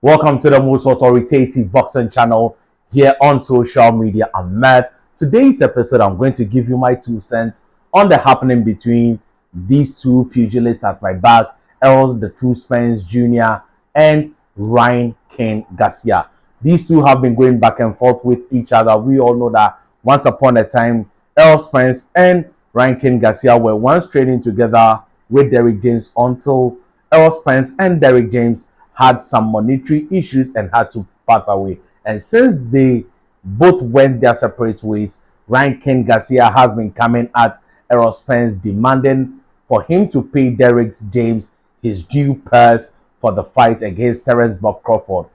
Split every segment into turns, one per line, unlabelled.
Welcome to the most authoritative boxing channel here on social media. I'm Matt. Today's episode, I'm going to give you my 2 cents on the happening between these two pugilists at my back, Errol the True Spence Jr. and Ryan King Garcia. These two have been going back and forth with each other. We all know that once upon a time, Errol Spence and Ryan King Garcia were once training together with Derrick James until Errol Spence and Derrick James had some monetary issues and had to part away. And since they both went their separate ways, Ryan King Garcia has been coming at Errol Spence demanding for him to pay Derrick James his due purse for the fight against Terence Buck Crawford.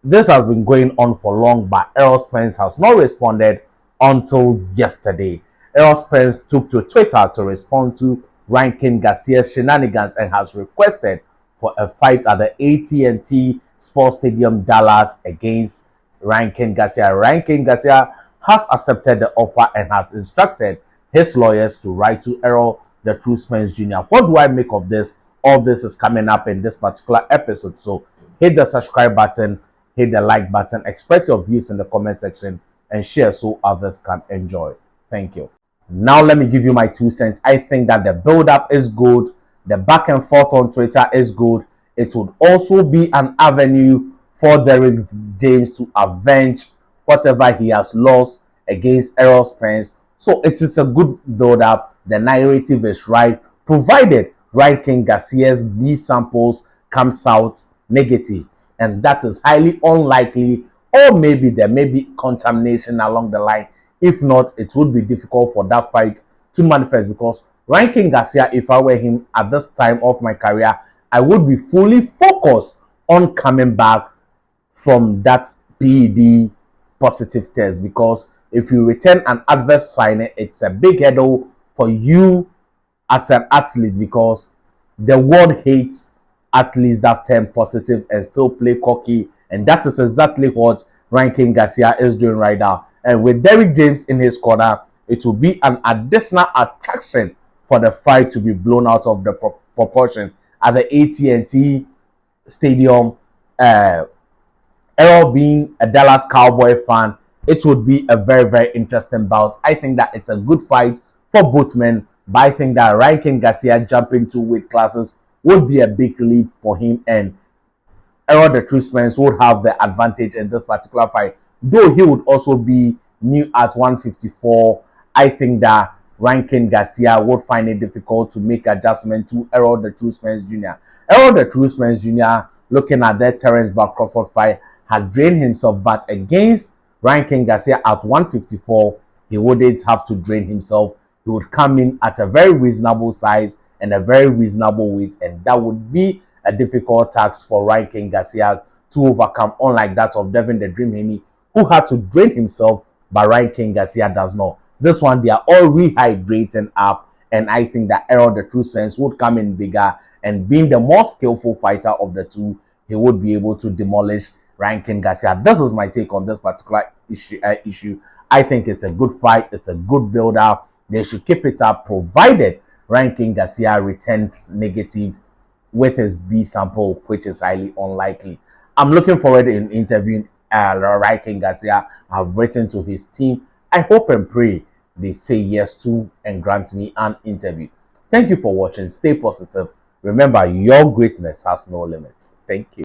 This has been going on for long, but Errol Spence has not responded until yesterday. Errol Spence took to Twitter to respond to Ryan King Garcia's shenanigans and has requested for a fight at the AT&T Sports Stadium, Dallas, against Ryan King Garcia. Ryan King Garcia has accepted the offer and has instructed his lawyers to write to Errol the True Spence Jr. What do I make of this? All this is coming up in this particular episode. So hit the subscribe button, hit the like button, express your views in the comment section, and share so others can enjoy. Thank you. Now let me give you my 2 cents. I think that the build-up is good. The back and forth on Twitter is good. It would also be an avenue for Derrick James to avenge whatever he has lost against Errol Spence. So it is a good build-up. The narrative is right, provided Ryan King Garcia's B samples comes out negative. And that is highly unlikely, or maybe there may be contamination along the line. If not, it would be difficult for that fight to manifest, because Ryan King Garcia, if I were him at this time of my career, I would be fully focused on coming back from that PED positive test, because if you return an adverse finding, it's a big hurdle for you as an athlete, because the world hates athletes that turn positive and still play cocky, and that is exactly what Ryan King Garcia is doing right now. And with Derrick James in his corner, it will be an additional attraction for the fight to be blown out of the proportion at the AT&T Stadium. Errol being a Dallas Cowboy fan, it would be a very, very interesting bout. I think that it's a good fight for both men, but I think that Ryan King Garcia jumping to weight classes would be a big leap for him, and Errol the True Spence would have the advantage in this particular fight, though he would also be new at 154. I think that Ryan King Garcia would find it difficult to make adjustment to Errol the True Spence Jr. Errol the True Spence Jr., looking at that Terence Buck Crawford fight, had drained himself, but against Ryan King Garcia at 154, he wouldn't have to drain himself. He would come in at a very reasonable size and a very reasonable weight, and that would be a difficult task for Ryan King Garcia to overcome, unlike that of Devin the Dream Haney, who had to drain himself, but Ryan King Garcia does not. This one, they are all rehydrating up, and I think that Errol the True Spence would come in bigger, and being the more skillful fighter of the two, he would be able to demolish Ryan King Garcia. This is my take on this particular issue. I think it's a good fight. It's a good build-up. They should keep it up, provided Ryan King Garcia returns negative with his B sample, which is highly unlikely. I'm looking forward in interviewing Ryan King Garcia. I've written to his team. I hope and pray they say yes to and grant me an interview. Thank you for watching. Stay positive. Remember, your greatness has no limits. Thank you.